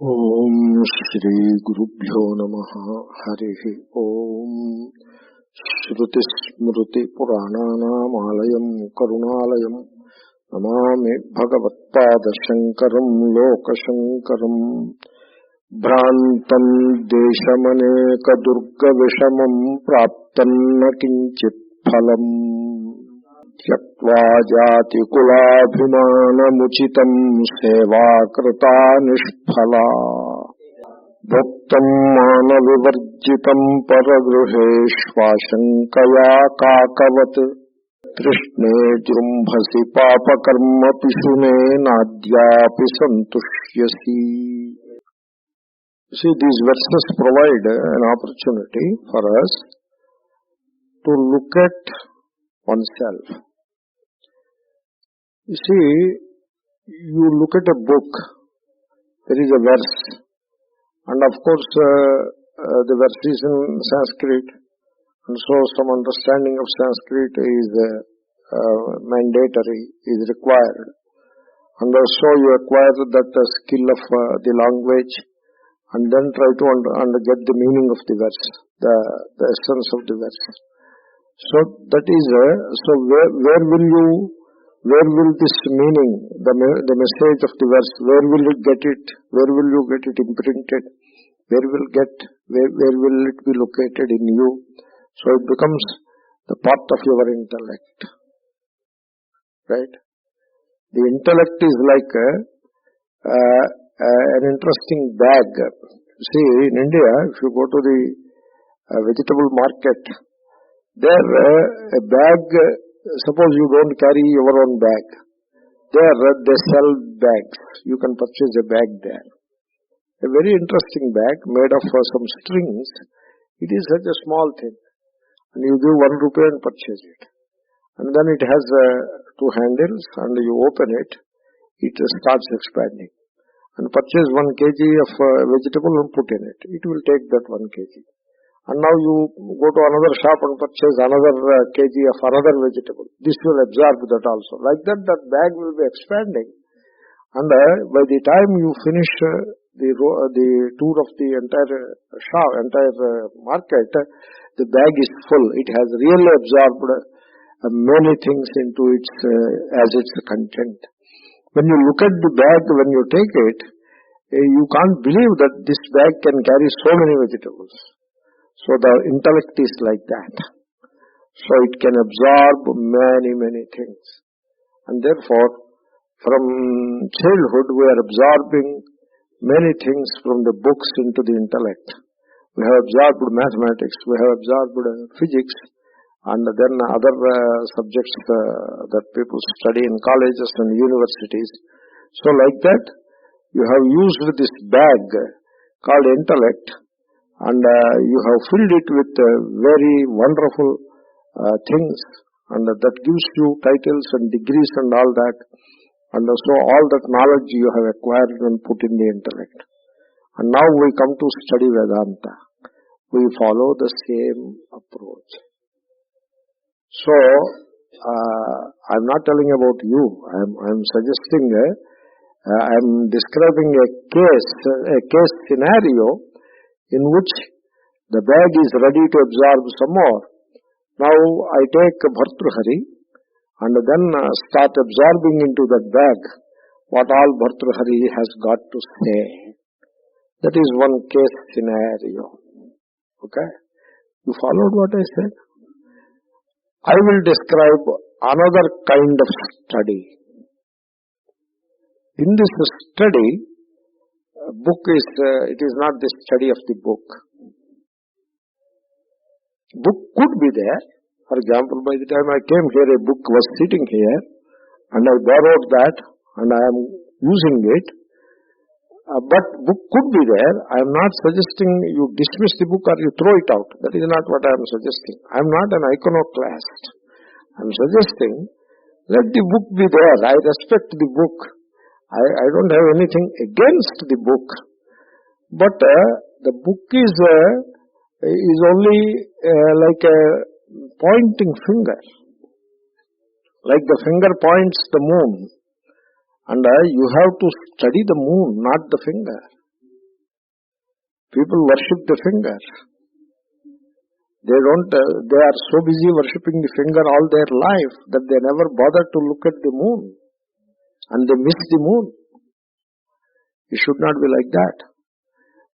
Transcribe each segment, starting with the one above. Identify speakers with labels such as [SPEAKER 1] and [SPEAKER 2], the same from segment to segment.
[SPEAKER 1] ఓం శ్రీ గురుభ్యో నమః. హరి ఓం. శ్రుతిస్మృతిపురాణానామాలయం కరుణాలయం నమామి భగవత్పాదశంకరం లోకశంకరం. భ్రాంతం దేశమనేకదుర్గవిషమం ప్రాప్తన్న కించిత్ ఫలం త్యక్త్వా జాతికులాభిమానముచితం సేవాకృతా నిష్ఫలా. భుక్తం మానవివర్జితం పరగృహేష్వాశంకయా కాకవత్ తృష్ణే జృంభసి పాపకర్మ పిశునే నాద్యాపి సంతుష్యసి. See, these verses provide an opportunity for us to look at oneself. You see, you look at a book, there is a verse, and of course the verse is in Sanskrit, and so some understanding of Sanskrit is mandatory, is required, and so you acquire that skill of the language, and then try to get the meaning of the verse, the essence of the verse. So that is where will this meaning, the message of the verse, where will you get it? Where will you get it imprinted? Where will it be located in you? So it becomes the part of your intellect, right? The intellect is like an interesting bag. See, in India, if you go to the vegetable market, there a bag, suppose you don't carry your own bag, there they sell bags. You can purchase a bag there. A very interesting bag made of some strings. It is such a small thing, and you give 1 rupee and purchase it. And then it has 2 handles, and you open it, it starts expanding. And purchase 1 kg of vegetable and put in it. It will take that 1 kg. And now you go to another shop and purchase another kg of another vegetable. This will absorb that also. Like that, that bag will be expanding. And by the time you finish the tour of the entire shop, entire market, the bag is full. It has really absorbed many things into its as its content. When you look at the bag, when you take it, you can't believe that this bag can carry so many vegetables. So the intellect is like that. So it can absorb many, many things. And therefore, from childhood, we are absorbing many things from the books into the intellect. We have absorbed mathematics, we have absorbed physics, and then other subjects that people study in colleges and universities. So like that, you have used this bag called intellect, and you have filled it with very wonderful things, and that gives you titles and degrees and all that, and so all that knowledge you have acquired and put in the intellect. And now we come to study Vedanta. We follow the same approach. So, I'm not telling about you. I'm suggesting, I'm describing a case scenario in which the bag is ready to absorb some more. Now I take Bhartrihari and then start absorbing into that bag what all Bhartrihari has got to say. That is one case scenario. Okay? You followed what I said? I will describe another kind of study. In this study, it is not the study of the book. Book could be there. For example, by the time I came here, a book was sitting here, and I borrowed that, and I am using it. But book could be there. I am not suggesting you dismiss the book or you throw it out. That is not what I am suggesting. I am not an iconoclast. I am suggesting let the book be there. I respect the book. I don't have anything against the book. But the book is only like a pointing finger. Like the finger points the moon. And you have to study the moon, not the finger. People worship the finger. They are so busy worshipping the finger all their life that they never bother to look at the moon. And they miss the moon. It should not be like that.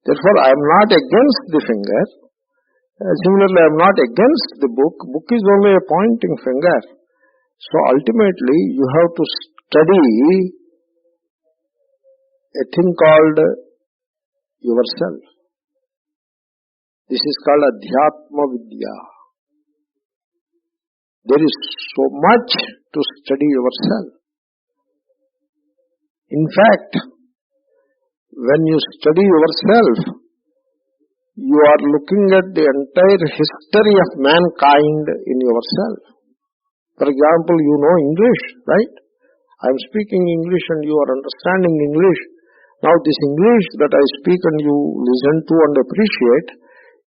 [SPEAKER 1] Therefore, I am not against the finger. Similarly, I am not against the book. Book is only a pointing finger. So ultimately, you have to study a thing called yourself. This is called Adhyatma Vidya. There is so much to study yourself. In fact, when you study yourself, you are looking at the entire history of mankind in yourself. For example, you know English, right? I am speaking English and you are understanding English. Now this English that I speak and you listen to and appreciate,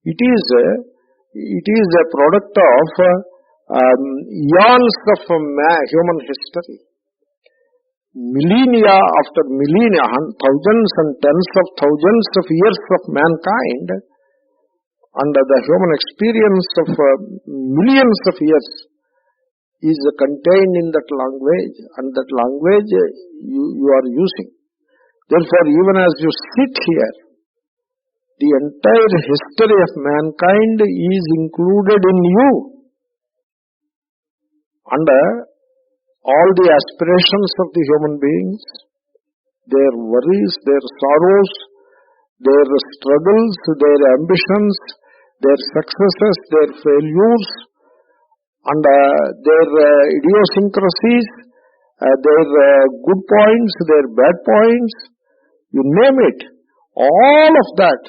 [SPEAKER 1] it is a product of eons of human history. Millennia after millennia, thousands and tens of thousands of years of mankind, and the human experience of millions of years is contained in that language, and that language you are using. Therefore, even as you sit here, the entire history of mankind is included in you. And all the aspirations of the human beings, their worries, their sorrows, their struggles, their ambitions, their successes, their failures, and their idiosyncrasies, their good points, their bad points, you name it, all of that,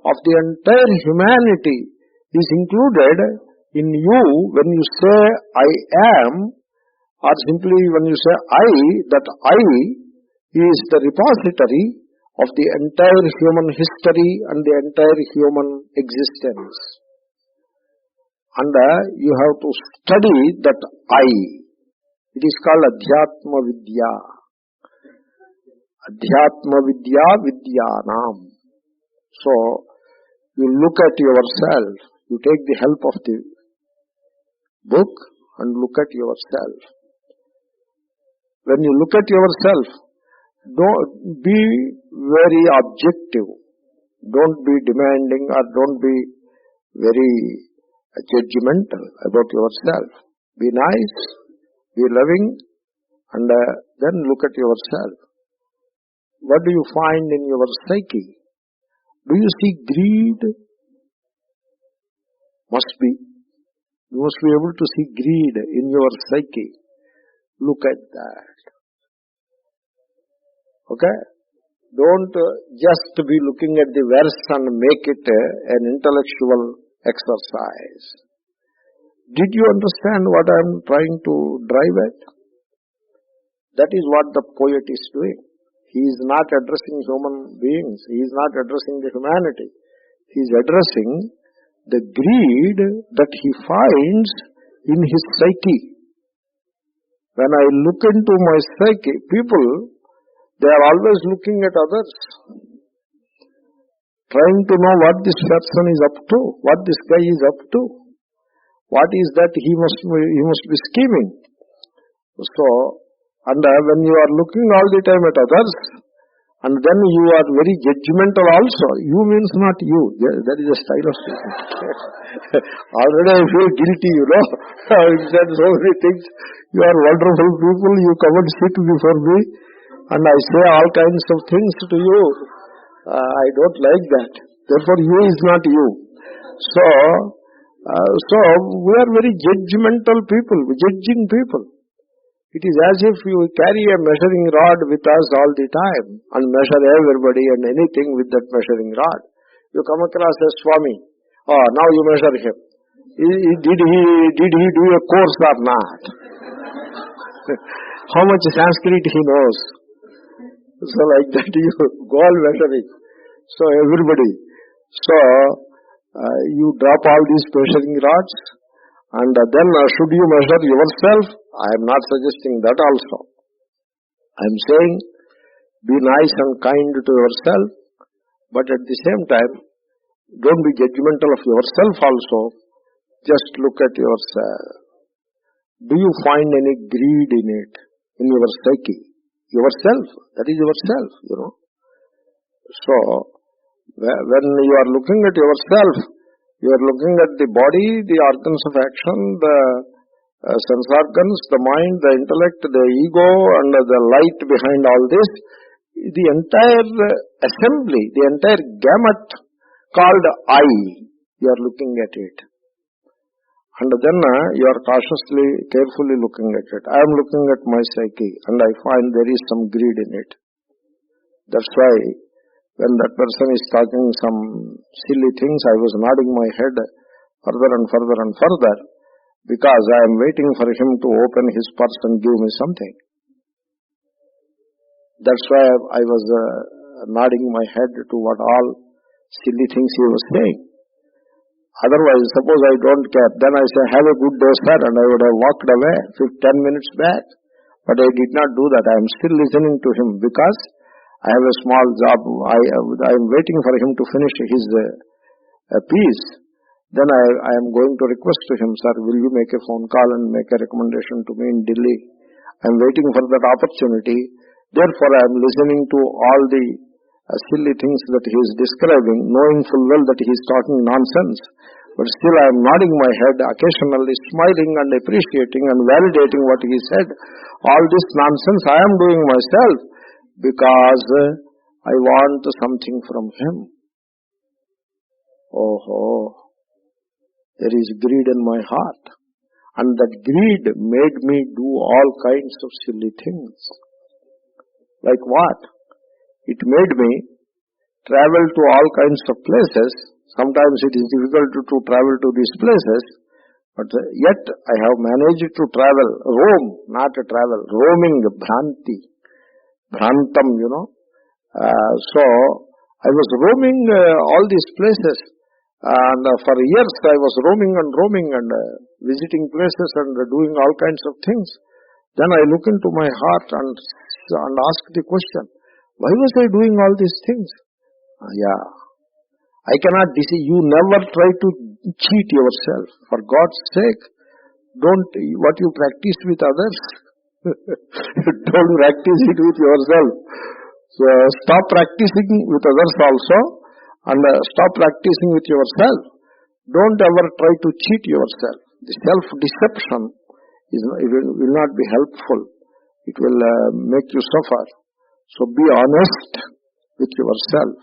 [SPEAKER 1] of the entire humanity is included in you when you say I am, or simply when you say I, that I is the repository of the entire human history and the entire human existence. And you have to study that I. It is called Adhyatma Vidya. Adhyatma Vidya Vidyanam. So, you look at yourself, you take the help of the book and look at yourself. When you look at yourself, don't be very objective. Don't be demanding or don't be very judgmental about yourself. Be nice, be loving, and then look at yourself. What do you find in your psyche? Do you see greed? Must be. You must be able to see greed in your psyche. Look at that. Okay? Don't just be looking at the verse and make it an intellectual exercise. Did you understand what I am trying to drive at? That is what the poet is doing. He is not addressing human beings. He is not addressing the humanity. He is addressing the greed that he finds in his psyche. When I look into my psyche, people, they are always looking at others, trying to know what this person is up to, what this guy is up to, what is that he must be scheming. So, and when you are looking all the time at others, and then you are very judgmental also. You means not you. That is a style of speaking. Already I feel guilty, you know. I've said so many things. You are wonderful people. You come and sit before me, and I say all kinds of things to you. I don't like that. Therefore, you is not you. So we are very judgmental people, judging people. It is as if you carry a measuring rod with us all the time and measure everybody and anything with that measuring rod. You come across a Swami. Oh, now you measure him. Did he do a course or not? How much Sanskrit he knows? So like that you go on measuring. So everybody. So you drop all these measuring rods. And then should you measure yourself? I am not suggesting that also. I am saying be nice and kind to yourself, but at the same time Don't be judgmental of yourself also. Just look at yourself. Do you find any greed in it, in your psyche? Yourself, that is yourself, So, when you are looking at yourself, you are looking at the body, the organs of action, the sense organs, the mind, the intellect, the ego, and the light behind all this. The entire assembly, the entire gamut called I, you are looking at it. And then you are cautiously, carefully looking at it. I am looking at my psyche and I find there is some greed in it. That's why when that person is talking some silly things, I was nodding my head further and further and further because I am waiting for him to open his purse and give me something. That's why I was nodding my head to what all silly things he was saying. Otherwise, suppose I don't care, then I say, have a good day, sir, and I would have walked away 10 minutes back. But I did not do that. I am still listening to him because I have a small job. I am waiting for him to finish his piece. Then I am going to request to him, sir, will you make a phone call and make a recommendation to me in Delhi? I am waiting for that opportunity. Therefore, I am listening to all the silly things that he is describing, knowing full well that he is talking nonsense. But still I am nodding my head, occasionally smiling and appreciating and validating what he said. All this nonsense I am doing myself because I want something from him. Oh, there is greed in my heart. And that greed made me do all kinds of silly things. Like what? It made me travel to all kinds of places. Sometimes it is difficult to travel to these places, but yet I have managed to travel, roam, not travel, roaming, bhranti, bhrantam, So I was roaming all these places, and for years I was roaming and visiting places and doing all kinds of things. Then I look into my heart and ask the question, why was I doing all these things? I cannot deceive. You never try to cheat yourself. For God's sake, don't, what you practice with others, don't practice it with yourself. So stop practicing with others also and stop practicing with yourself. Don't ever try to cheat yourself. The self-deception will not be helpful. It will make you suffer. So be honest with yourself.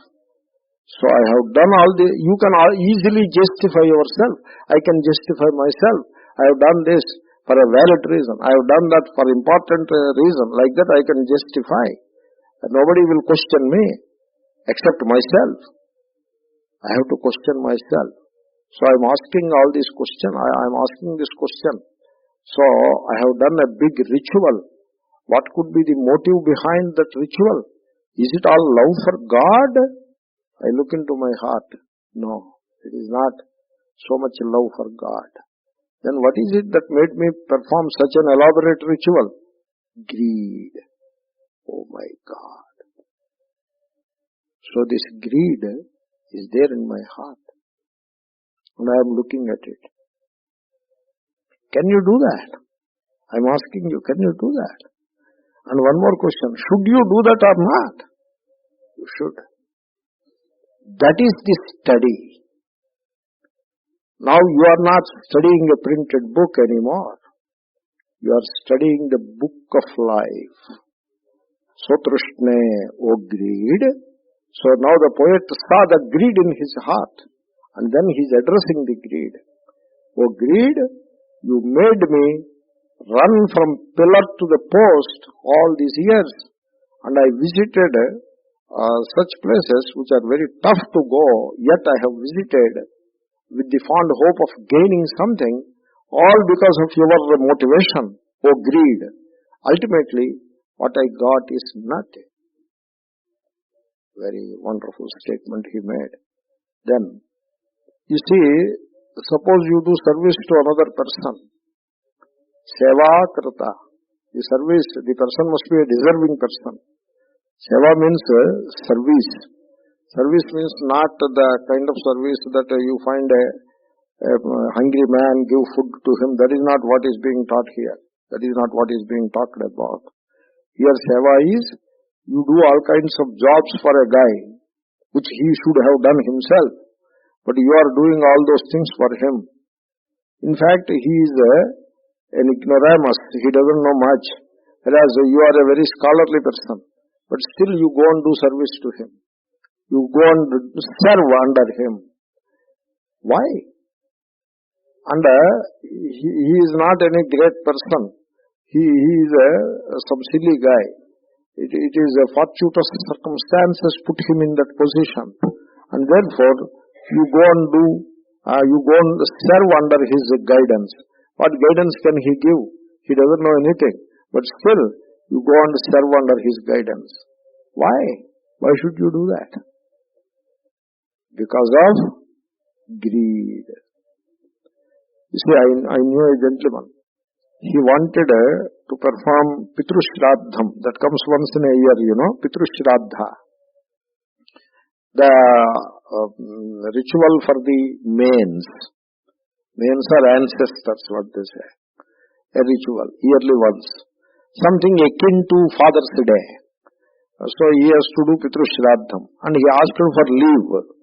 [SPEAKER 1] So I have done all the, you can easily justify yourself. I can justify myself. I have done this for a valid reason. I have done that for important reason. Like that I can justify. And nobody will question me except myself. I have to question myself. So I am asking all these questions. I am asking this question. So I have done a big ritual. What could be the motive behind that ritual? Is it all love for God? I look into my heart. No, it is not so much love for God. Then what is it that made me perform such an elaborate ritual? Greed. Oh my God. So this greed is there in my heart. And I am looking at it. Can you do that? I am asking you, can you do that? And one more question. Should you do that or not? You should. That is the study. Now you are not studying a printed book anymore. You are studying the book of life. So Trishne, O greed. So now the poet saw the greed in his heart. And then he is addressing the greed. O greed, you made me run from pillar to the post all these years. And I visited such places which are very tough to go, yet I have visited with the fond hope of gaining something, all because of your motivation, O greed. Ultimately, what I got is nothing. Very wonderful statement he made. Then, you see, suppose you do service to another person. Seva krata. The service, the person must be a deserving person. Seva means service. Service means not the kind of service that you find a hungry man, give food to him. That is not what is being taught here. That is not what is being talked about. Here seva is, you do all kinds of jobs for a guy, which he should have done himself, but you are doing all those things for him. In fact, he is an ignoramus. He doesn't know much. Whereas you are a very scholarly person, but still you go and do service to him. You go and serve under him. Why? And he is not any great person. He is some silly guy. It is a fortuitous circumstances put him in that position. And therefore, you go and serve under his guidance. What guidance can he give? He doesn't know anything. But still, you go and serve under his guidance. Why? Why should you do that? Because of greed. You see, I knew a gentleman. He wanted to perform Pitru Shraddham. That comes once in a year, Pitru Shraddha. The ritual for the mains. Mains are ancestors, what they say. A ritual, yearly once. Something akin to Father's Day. So he has to do Pitru Shraddham. And he asked for leave.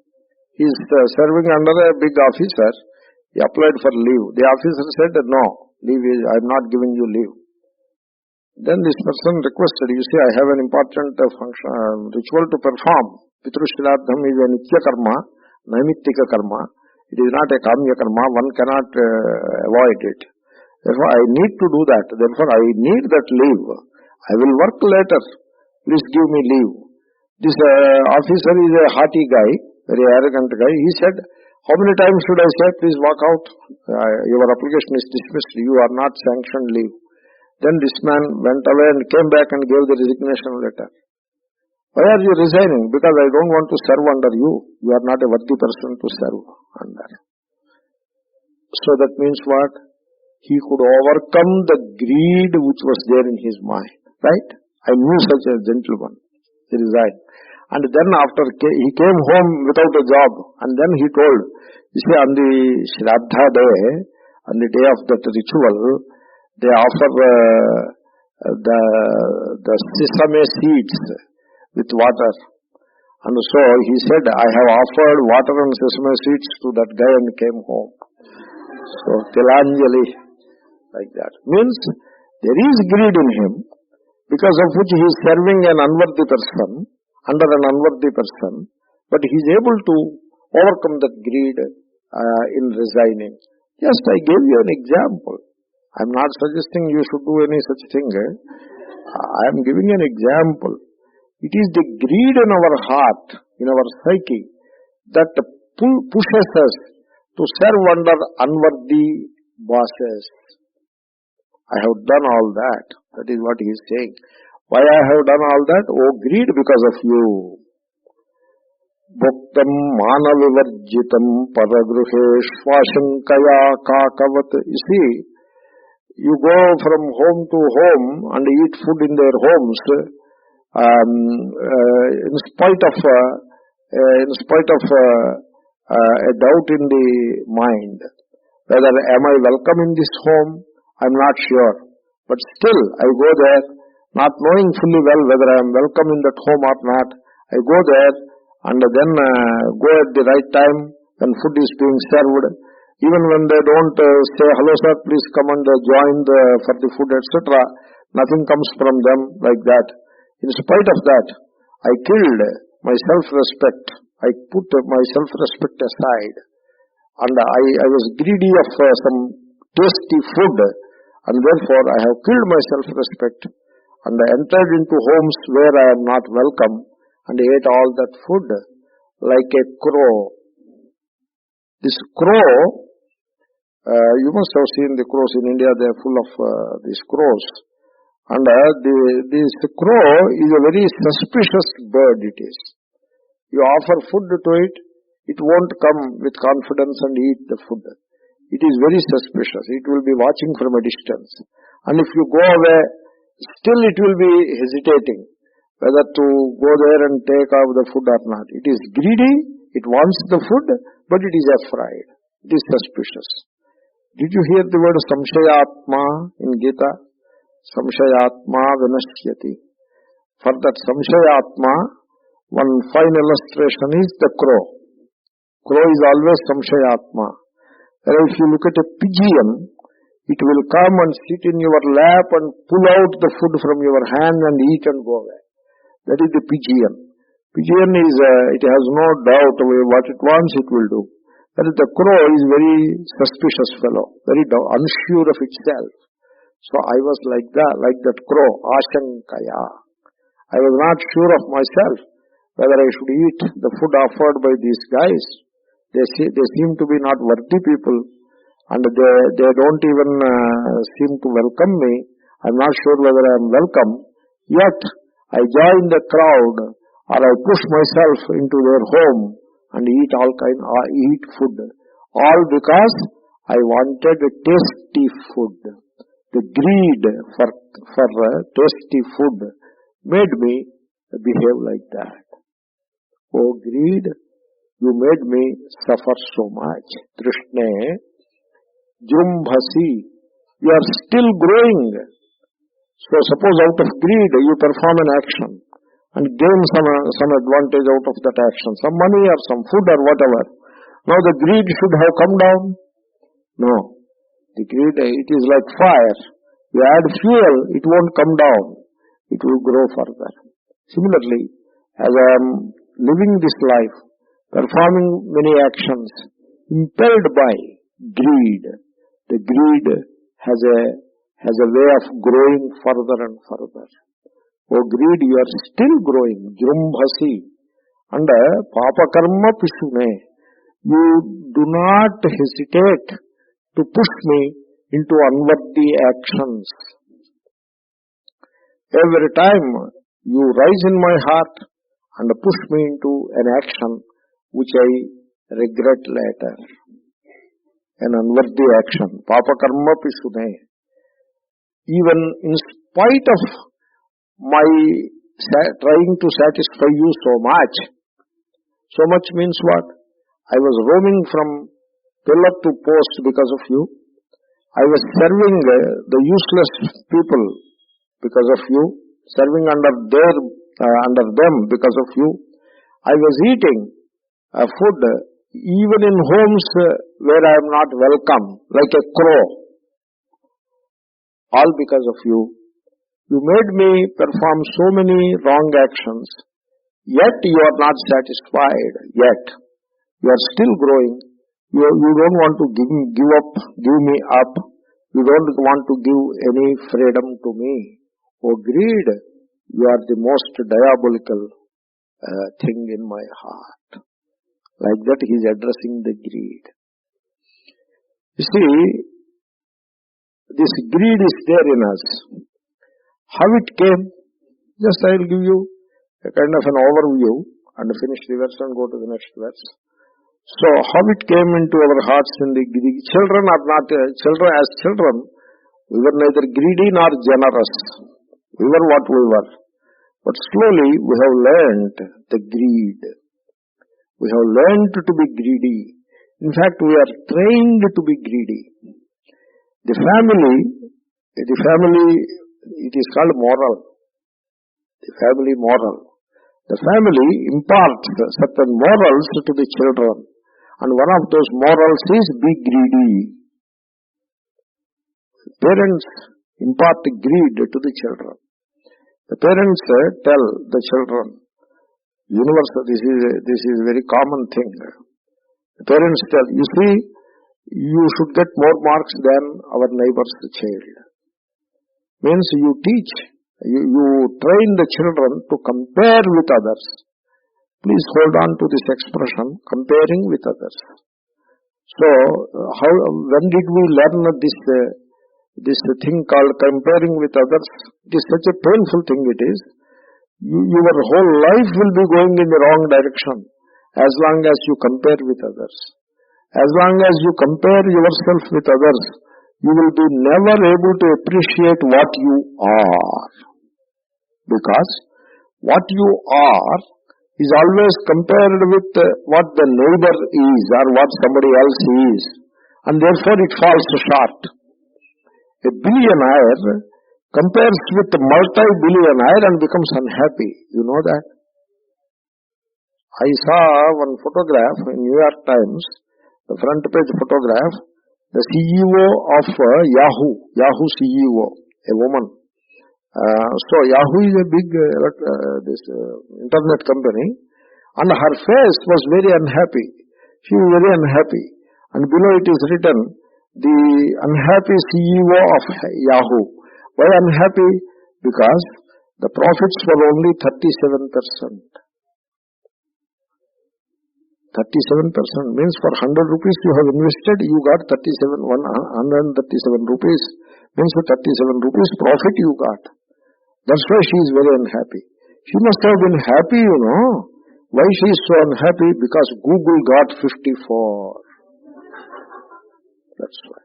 [SPEAKER 1] He is serving under a big officer. He applied for leave. The officer said, no, I am not giving you leave. Then this person requested, you see, I have an important ritual to perform. Pitru Shraddham is a nitya karma, naimittika karma. It is not a kamya karma. One cannot avoid it. Therefore, I need to do that. Therefore, I need that leave. I will work later. Please give me leave. This officer is a haughty guy, very arrogant guy. He said, how many times should I say, please walk out? Your application is dismissed. You are not sanctioned leave. Then this man went away and came back and gave the resignation letter. Why are you resigning? Because I don't want to serve under you. You are not a worthy person to serve under. So that means what? He could overcome the greed which was there in his mind. Right? I knew such a gentleman. He resigned. And then after he came home without a job, and then he told, you see, on the Shraddha day, on the day of that ritual, they offer the sesame seeds with water. And so he said, I have offered water and sesame seeds to that guy and came home. So, Tilanjali, like that. Means, there is greed in him, because of which he is serving an unworthy person, under an unworthy person, but he is able to overcome that greed in resigning. Just I gave you an example. I am not suggesting you should do any such thing. I am giving an example. It is the greed in our heart, in our psyche, that pushes us to serve under unworthy bosses. I have done all that. That is what he is saying. Why I have done all that? Oh, greed because of you. Bhuktam manavivarjitam paragruheshvashankaya kakavat. You see, you go from home to home and eat food in their homes in spite of a doubt in the mind. Whether am I welcome in this home? I am not sure. But still, I go there, not knowing fully well whether I am welcome in that home or not. I go there and then go at the right time when food is being served. Even when they don't say, hello sir, please come and join for the food, etc. Nothing comes from them like that. In spite of that, I killed my self-respect. I put my self-respect aside. And I was greedy of some tasty food. And therefore, I have killed my self-respect. And I entered into homes where I am not welcome. And ate all that food like a crow. This crow, you must have seen the crows in India. They are full of these crows. And this crow is a very suspicious bird it is. You offer food to it, it won't come with confidence and eat the food. It is very suspicious. It will be watching from a distance. And if you go away, still it will be hesitating. whether to go there and take out the food or not. It is greedy, it wants the food, but it is afraid. It is suspicious. Did you hear the word samshayatma in Gita? Samshayatma vinashyati. For that samshayatma, one fine illustration is the crow. Crow is always samshayatma. Whereas if you look at a pigeon, it will come and sit in your lap and pull out the food from your hand and eat and go away. That is the pigeon. Pigeon is, it has no doubt what it wants, it will do. Whereas the crow is very suspicious fellow, very unsure of itself. So I was like that crow, ashankaya. I was not sure of myself whether I should eat the food offered by these guys. They seem to be not worthy people, and they don't even seem to welcome me. I'm not sure whether I am welcome. Yet I join the crowd, or I push myself into their home and eat food, all because I wanted tasty food. The greed for tasty food made me behave like that. Oh greed, you made me suffer so much. Trishne, Jrumbhasi, you are still growing. So suppose out of greed you perform an action and gain some advantage out of that action, some money or some food or whatever. Now the greed should have come down. No. The greed, it is like fire. You add fuel, it won't come down. It will grow further. Similarly, as I am living this life, performing many actions, impelled by greed, the greed has a way of growing further and further. Oh greed, you are still growing. Jrumbhasi. And papakarma pishune. You do not hesitate to push me into unworthy actions. Every time you rise in my heart and push me into an action which I regret later. An unworthy action. Papakarma pishune. Even in spite of my trying to satisfy you so much means what? I was roaming from pillar to post because of you. I was serving the useless people because of you, serving under them because of you. I was eating food even in homes where I am not welcome, like a crow, all because of you. You made me perform so many wrong actions, yet you are not satisfied, yet you are still growing. You don't want to give me up. You don't want to give any freedom to me. Oh greed, you are the most diabolical thing in my heart. Like that he is addressing the greed. You see, this greed is there in us. How it came? Just I will give you a kind of an overview and finish the verse and go to the next verse. So how it came into our hearts in the children are not as children, we were neither greedy nor generous. We were what we were. But slowly we have learned the greed. We have learned to be greedy. In fact, we are trained to be greedy. The family, it is called moral. The family moral. The family imparts certain morals to the children. And one of those morals is be greedy. Parents impart greed to the children. The parents tell the children, universal, this is a very common thing. The parents tell, you see, you should get more marks than our neighbor's child. Means you teach, you train the children to compare with others. Please hold on to this expression, comparing with others. So, when did we learn this thing called comparing with others? It is such a painful thing it is. Your whole life will be going in the wrong direction as long as you compare with others. As long as you compare yourself with others, you will be never able to appreciate what you are. Because What you are is always compared with what the neighbor is or what somebody else is, and therefore it falls short. A billionaire compares with a multi-billionaire and becomes unhappy. You know that? I saw one photograph in New York Times, the front page photograph, the CEO of Yahoo CEO, a woman. So Yahoo is a big internet company, and her face was very unhappy. She was very unhappy. And below it is written, the unhappy CEO of Yahoo. Why unhappy? Because the profits were only 37%. 37% means for 100 rupees you have invested, you got 137 rupees. Means 37 rupees profit you got. That's why she is very unhappy. She must have been happy, you know. Why she is so unhappy? Because Google got 54. That's why.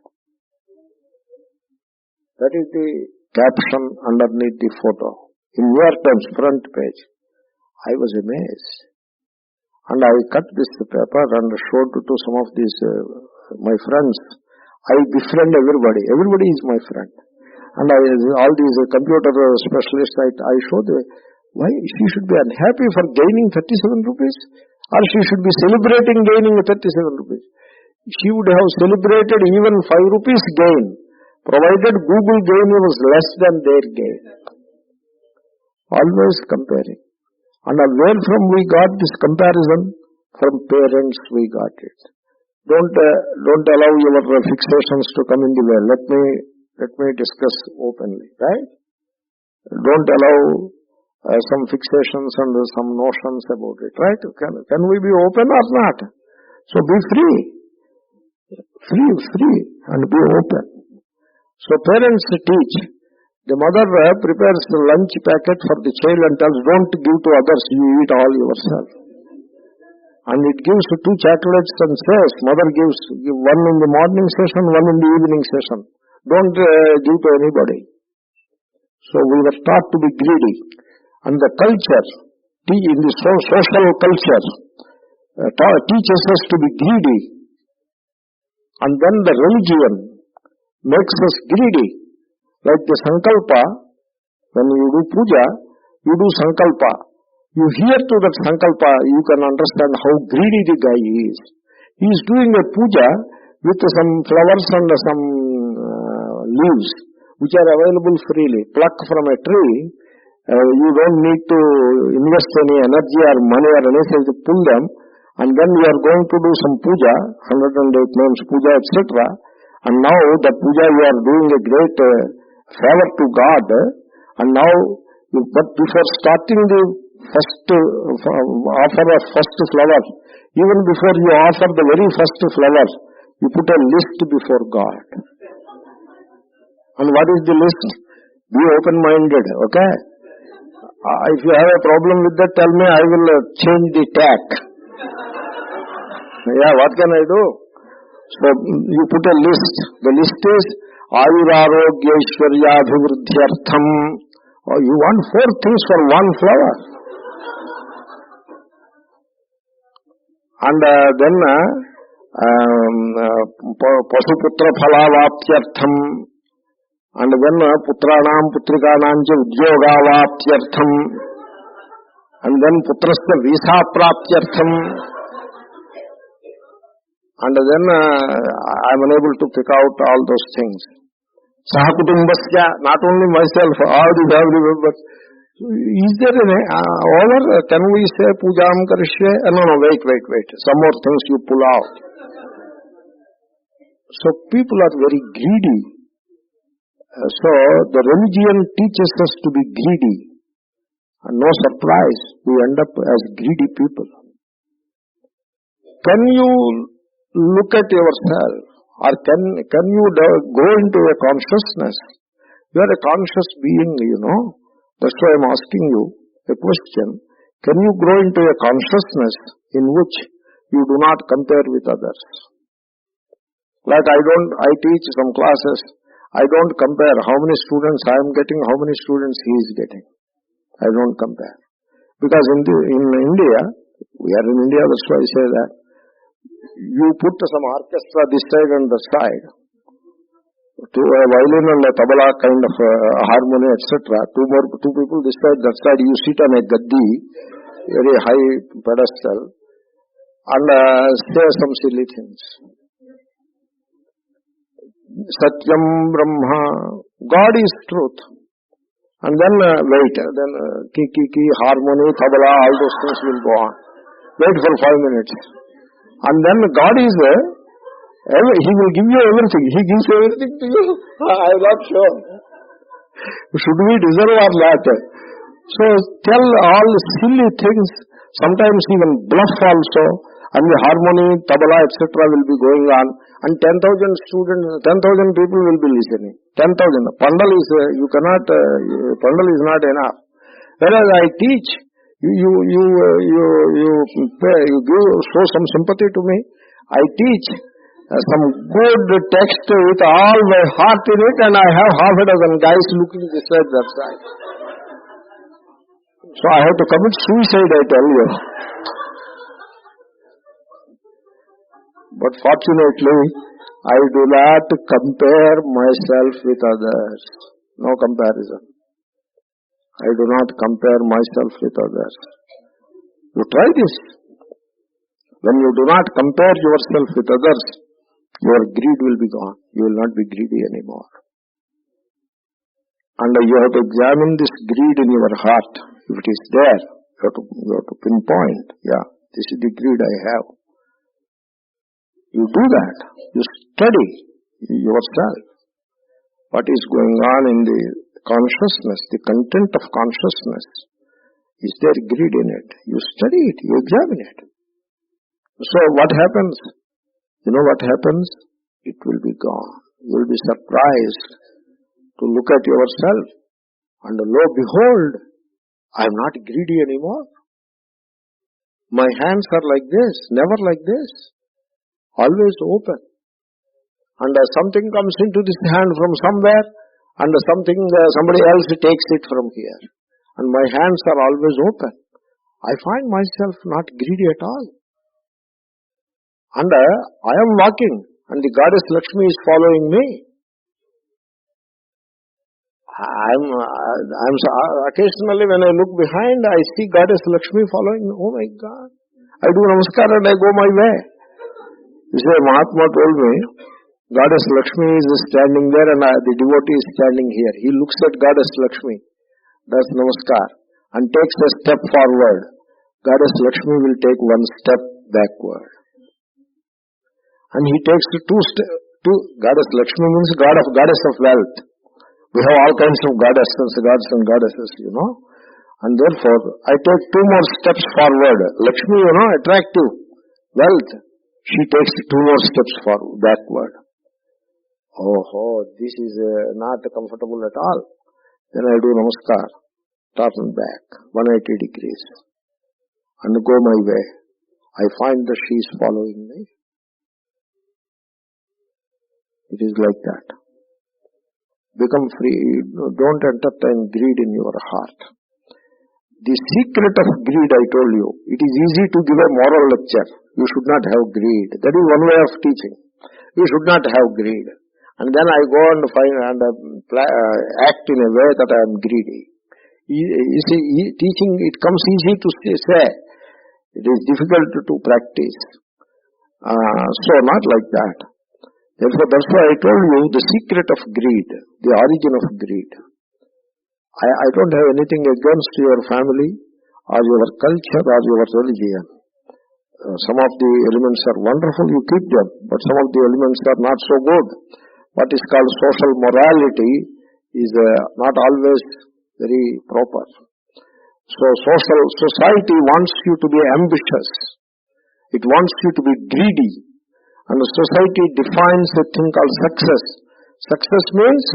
[SPEAKER 1] That is the caption underneath the photo. In New York Times front page. I was amazed. And I cut this paper and showed to some of these my friends. I befriend everybody. Everybody is my friend. And all these computer specialists, I showed why she should be unhappy for gaining 37 rupees, or she should be celebrating gaining 37 rupees. She would have celebrated even 5 rupees gain, provided Google gain was less than their gain. Always comparing. And where from we got this comparison? From parents we got it. Don't allow your fixations to come in the way. Let me discuss openly, right? Don't allow some fixations and some notions about it, right? Can we be open or not? So be free, and be open. So parents teach. The mother prepares the lunch packet for the child and tells, don't give to others, you eat all yourself. And it gives 2 chocolates and says, mother gives one in the morning session, one in the evening session. Don't give to anybody. So we were taught to be greedy. And the culture, in the social culture, teaches us to be greedy. And then the religion makes us greedy. Like the sankalpa, when you do puja, you do sankalpa. You hear to that sankalpa, you can understand how greedy the guy is. He is doing a puja with some flowers and some leaves, which are available freely. Pluck from a tree, you don't need to invest any energy or money or anything to pull them, and then you are going to do some puja, 108 names puja, etc. And now the puja you are doing a great favor to God, and now, but before starting the first offer of first flower, even before you offer the very first flower, you put a list before God. And what is the list? Be open-minded, okay? If you have a problem with that, tell me, I will change the tack. Yeah, what can I do? So you put a list. The list is Ayurarogya Aishwarya Abhivruddhyartham. You want 4 things for 1 flower. And then Pasuputra Phalavaptyartham. And then Putranam Putrikanam cha Udyogavaptyartham. And then Putrasya Visa Praptyartham. And then I am unable to pick out all those things. Sahakutumbasya, not only myself, all the family members. Is there over? Can we say Pujam Karishye? No, wait. Some more things you pull out. So people are very greedy. So the religion teaches us to be greedy. And no surprise, we end up as greedy people. Can you look at yourself, or can you go into a consciousness? You are a conscious being, you know. That's why I am asking you a question. Can you grow into a consciousness in which you do not compare with others? Like I teach some classes, I don't compare how many students I am getting, how many students he is getting. I don't compare. Because in India, we are in India, that's why I say that, you put some orchestra this side and that side, to a violin and a tabla kind of harmony, etc. Two people this side, that side, you sit on a gaddi, very high pedestal, and say some silly things. Satyam Brahma, God is truth. And then wait, then ki, harmony, tabla, all those things will go on. Wait for 5 minutes. And then God is He will give you everything. He gives everything to you. I am not sure. Should we deserve or not? So tell all silly things, sometimes even bluff also, and the harmony, tabla, etc. will be going on, and 10,000 students, 10,000 people will be listening. 10,000. Pandal is, you cannot, Pandal is not enough. Whereas I teach, you show some sympathy to me. I teach some good text with all my heart in it, and I have half a dozen guys looking this side, that side. So I have to commit suicide, I tell you. But fortunately, I do not compare myself with others. No comparison. I do not compare myself with others. You try this. When you do not compare yourself with others, your greed will be gone. You will not be greedy anymore. And you have to examine this greed in your heart. If it is there, you have to pinpoint. Yeah, this is the greed I have. You do that. You study yourself. What is going on in the consciousness, the content of consciousness? Is there greed in it? You study it. You examine it. So what happens? You know what happens? It will be gone. You will be surprised to look at yourself, and lo behold, I am not greedy anymore. My hands are like this, never like this, always open. And something comes into this hand from somewhere, and somebody else takes it from here. And my hands are always open. I find myself not greedy at all. And I am walking, and the goddess Lakshmi is following me. Occasionally when I look behind, I see goddess Lakshmi following me. Oh my God. I do namaskar and I go my way. You see, Mahatma told me, goddess Lakshmi is standing there and the devotee is standing here. He looks at goddess Lakshmi, does namaskar, and takes a step forward. Goddess Lakshmi will take one step backward. And he takes two. Goddess Lakshmi means goddess of wealth. We have all kinds of goddesses, gods and goddesses, And therefore, I take 2 more steps forward. Lakshmi, attractive, wealth. She takes 2 more steps forward, backward. Oh, this is not comfortable at all. Then I do namaskar, turn back, 180 degrees, and go my way. I find that she is following me. It is like that. Become free. Don't entertain greed in your heart. The secret of greed, I told you, it is easy to give a moral lecture. You should not have greed. That is one way of teaching. You should not have greed. And then I go and act in a way that I am greedy. You see, teaching, it comes easy to say. It is difficult to practice. So not like that. Therefore, that's why I told you the secret of greed, the origin of greed. I don't have anything against your family or your culture or your religion. Some of the elements are wonderful, you keep them, but some of the elements are not so good. What is called social morality is not always very proper. So society wants you to be ambitious. It wants you to be greedy. And the society defines a thing called success. Success means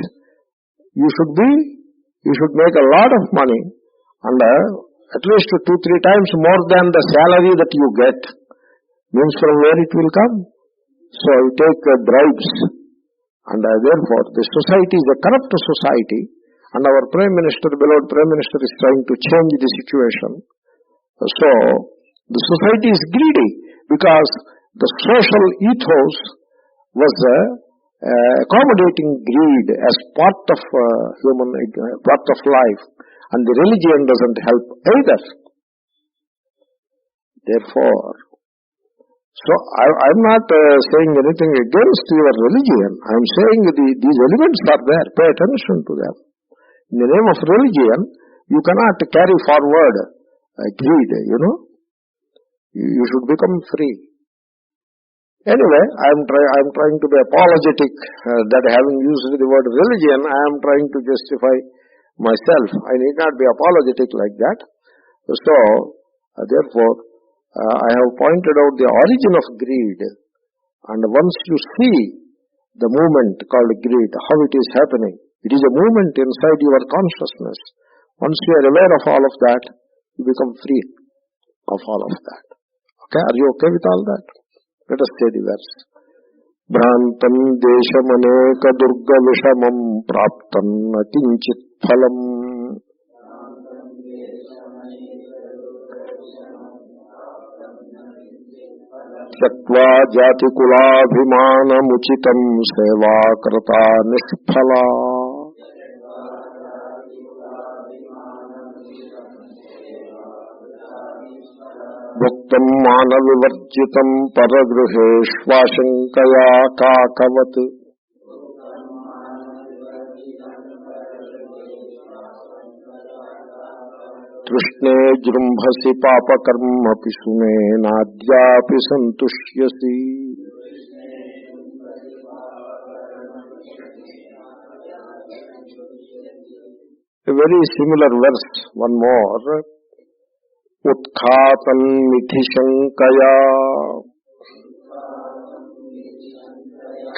[SPEAKER 1] you should make a lot of money, and at least 2-3 times more than the salary that you get. Means from where it will come. So you take bribes, and therefore the society is a corrupt society, and our Prime Minister, beloved Prime Minister, is trying to change the situation. So, the society is greedy because the social ethos was accommodating greed as part of part of life, and the religion doesn't help either. Therefore, so I'm not saying anything against your religion. I'm saying these elements are there. Pay attention to them. In the name of religion, you cannot carry forward greed, You should become free. Anyway, I'm trying to be apologetic that having used the word religion, I am trying to justify myself. I need not be apologetic like that. So, therefore, I have pointed out the origin of greed. And once you see the movement called greed, how it is happening, it is a movement inside your consciousness. Once you are aware of all of that, you become free of all of that. Okay, are you okay with all that? Let us say the verse. Bhrantam deshamaneka durga vishamam praptam na kinchit phalam. Tyaktva jati kulabhimanamuchitam seva krata nishphala. Bhuktam manavivarjitam paragruheshvashankaya kakavat. Trishne jrumbhasi papakarma pisune nadyapi santushyasi. A very similar verse, one more. Utkhatan mithishankaya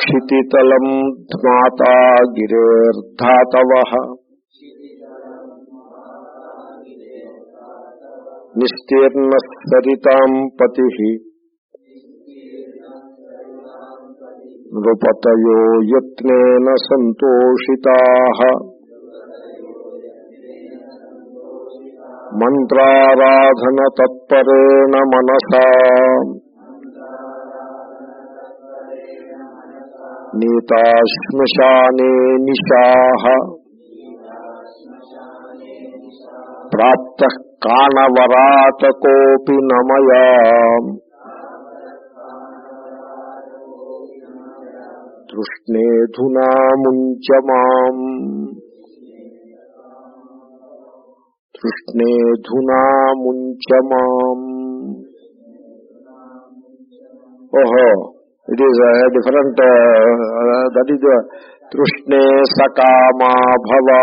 [SPEAKER 1] kshititalam dhmata girer dhatavaha nistirnas saritam patihi nrupatayo yatnena santoshitaha mantraradhana tatparena manasa nitashmashane nishaha praptah kanavaratkopi namaya trushnedhuna munchamam. Trushnedhuna munchamam. It is a different, that is the Trushne Sakama Bhava.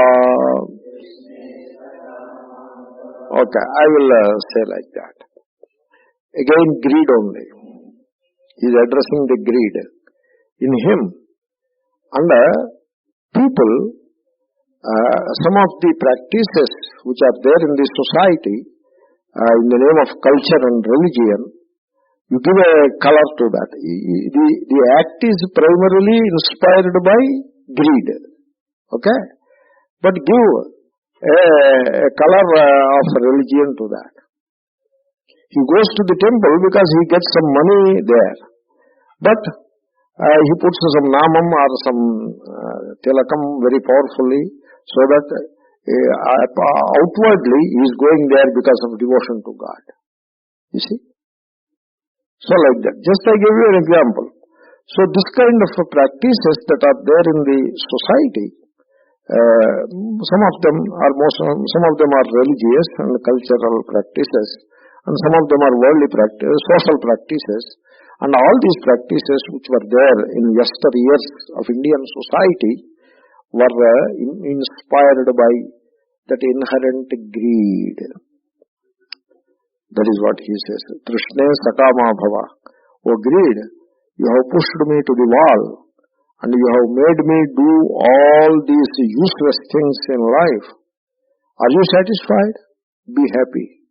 [SPEAKER 1] Okay, I will say like that. Again, greed only. He is addressing the greed in him. And people, some of the practices which are there in the society, in the name of culture and religion, you give a color to that. The act is primarily inspired by greed. Okay? But give a color of religion to that. He goes to the temple because he gets some money there. But he puts some namam or some tilakam very powerfully, so that outwardly he is going there because of devotion to God. You see? So like that. Just I give you an example. So this kind of practices that are there in the society, some of them are religious and cultural practices, and some of them are worldly practices, social practices, and all these practices which were there in yesteryears of Indian society were inspired by that inherent greed. That is what he says. Trishne sakama bhava. O greed, you have pushed me to the wall, and you have made me do all these useless things in life. Are you satisfied? Be happy.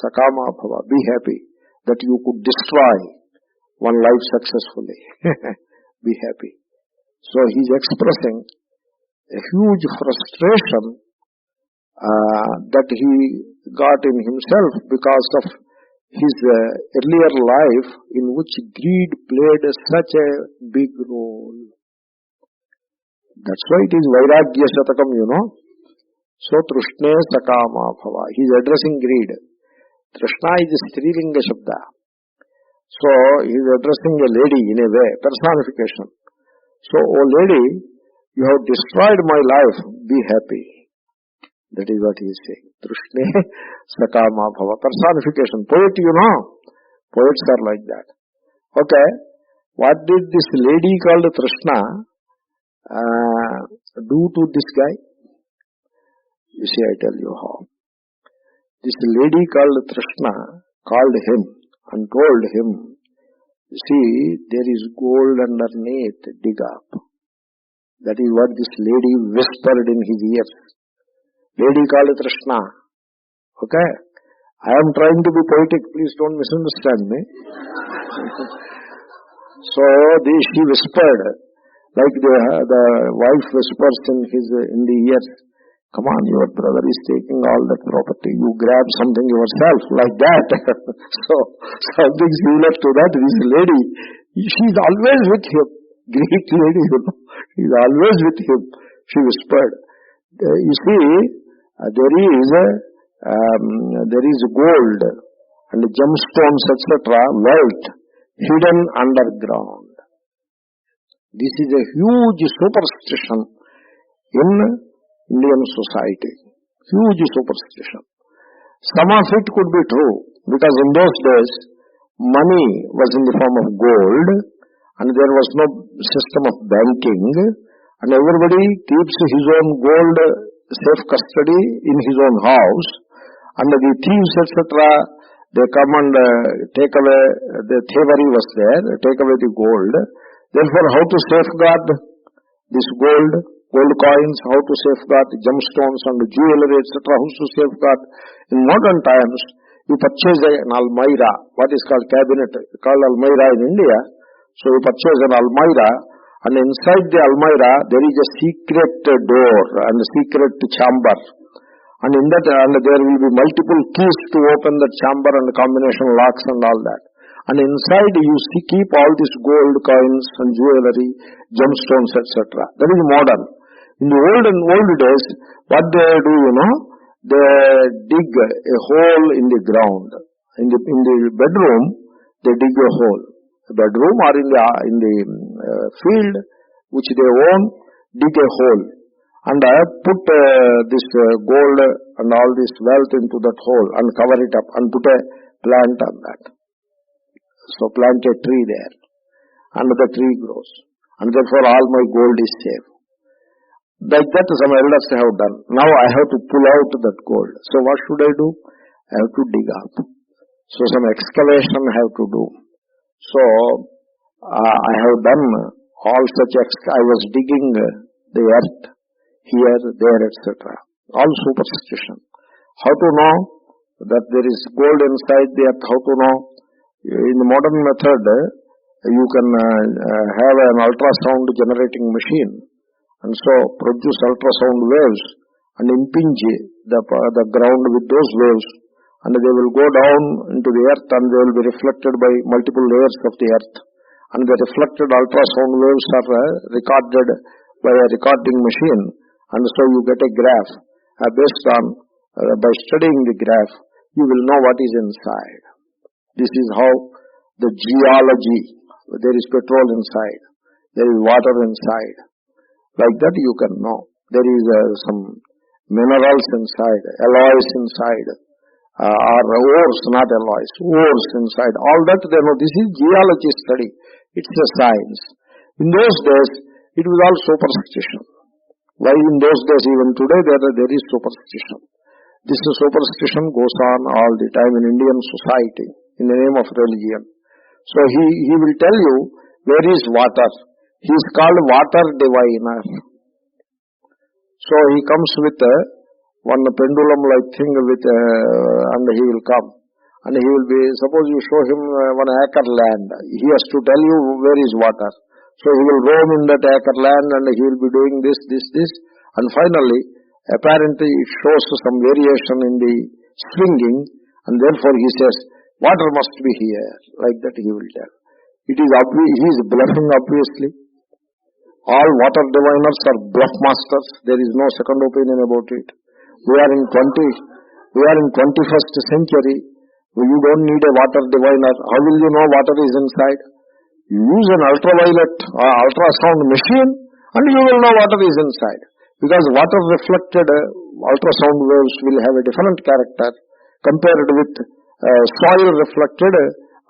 [SPEAKER 1] Sakama bhava. Be happy that you could destroy one life successfully. Be happy. So he is expressing a huge frustration that he got in himself because of his earlier life in which greed played such a big role. That's why it is Vairagya Shatakam, So, Trishne Sakama Bhava. He is addressing greed. Trishna is a Strilinga Shabda. So, he is addressing a lady in a way, personification. So, oh lady, you have destroyed my life, be happy. That is what he is saying. Trishne Sakama Bhava. Personification. Poet, Poets are like that. Okay. What did this lady called Trishna do to this guy? You see, I tell you how. This lady called Trishna called him and told him, you see, there is gold underneath, dig up. That is what this lady whispered in his ears. Lady called Trishna. Okay? I am trying to be poetic, please don't misunderstand me. So, she whispered, like the wife whispers in the ear, come on, your brother is taking all that property. You grab something yourself, like that. So, something similar to that. This lady, she is always with him. Greek lady, She is always with him. She whispered. You see, there is gold and gemstones, etc., wealth hidden underground. This is a huge superstition in Indian society. Huge superstition. Some of it could be true, because in those days, money was in the form of gold, and there was no system of banking, and everybody keeps his own gold safe custody in his own house, and the thieves, etc., they come and take away, the thievery was there, take away the gold. Therefore, how to safeguard this gold coins, how to safeguard gemstones and jewelry, etc., how to safeguard? In modern times, you purchase an almirah, what is called cabinet, called almirah in India. So you purchase an almirah, and inside the almirah there is a secret door and a secret chamber, and in that, and there will be multiple keys to open that chamber and combination locks and all that. And inside you keep all these gold coins and jewelry, gemstones, etc. That is modern. In the old days, what they do, they dig a hole in the ground. In the bedroom, they dig a hole. A bedroom or in the field which they own, dig a hole. And I put this gold and all this wealth into that hole and cover it up and put a plant on that. So plant a tree there, and the tree grows, and therefore all my gold is safe. Like that some elders have done. Now I have to pull out that gold. So what should I do? I have to dig up. So some excavation I have to do. So I have done all such I was digging the earth here, there, etc. All superstition. How to know that there is gold inside the earth? How to know? In the modern method, you can have an ultrasound generating machine, and so produce ultrasound waves and impinge the ground with those waves, and they will go down into the earth and they will be reflected by multiple layers of the earth, and the reflected ultrasound waves are recorded by a recording machine, and so you get a graph. Based on, by studying the graph, you will know what is inside. This is how the geology, there is petrol inside, there is water inside. Like that you can know. There is some minerals inside, alloys inside, or ores, not alloys, ores inside. All that they know. This is geology study. It's a science. In those days, it was all superstition. Why in those days, even today, there is superstition. This superstition goes on all the time in Indian society in the name of religion. So he will tell you where is water. He is called water diviner. So he comes with one pendulum-like thing with, and he will come. And he will be, suppose you show him 1 acre land. He has to tell you where is water. So he will roam in that acre land and he will be doing this. And finally, Apparently it shows some variation in the swinging, and therefore he says, water must be here. Like that he will tell. It is obvious, he is bluffing obviously. All water diviners are bluff masters. There is no second opinion about it. We are in 21st century. You don't need a water diviner. How will you know water is inside? You use an ultraviolet ultrasound machine and you will know water is inside. Because water reflected ultrasound waves will have a different character compared with soil reflected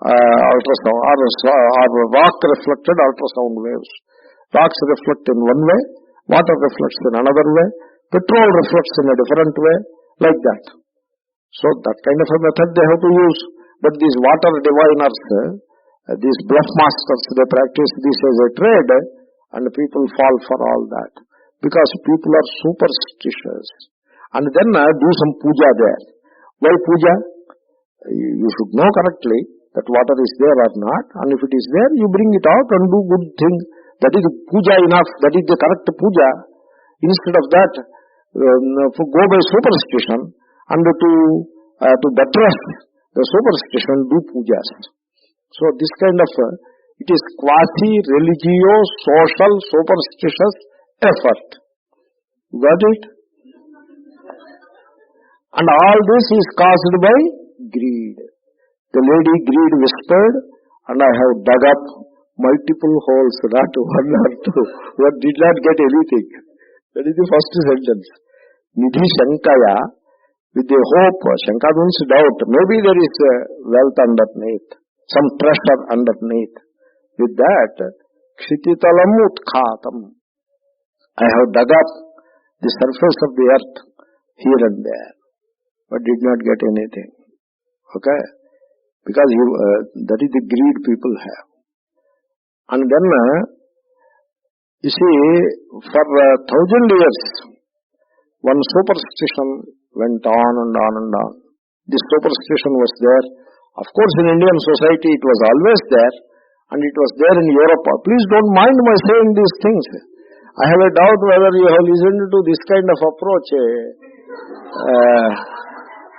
[SPEAKER 1] ultrasound or rock reflected ultrasound waves. Rocks reflect in one way, water reflects in another way, petrol reflects in a different way, like that. So that kind of a method they have to use. But these water diviners, these bluff masters, they practice this as a trade, and people fall for all that. Because people are superstitious. And then do some puja there. Why puja? You should know correctly that water is there or not, and if it is there, you bring it out and do good thing. That is puja enough, that is the correct puja. Instead of that, go by superstition, and to buttress the superstition, do pujas. So this kind of, it is quasi-religio-social superstitious effort. Got it? And all this is caused by greed. The lady greed whispered, and I have dug up multiple holes, not one or two, but did not get anything. That is the first sentence. Nidhi Shankaya, with the hope, Shanka means doubt, maybe there is wealth underneath, some treasure underneath. With that, Kshititalam Utkhatam, I have dug up the surface of the earth here and there, but did not get anything. Okay? Because that is the greed people have. And then, you see, for 1,000 years, one superstition went on and on and on. This superstition was there. Of course, in Indian society, it was always there, and it was there in Europe. Please don't mind my saying these things. I have a doubt whether you have listened to this kind of approach.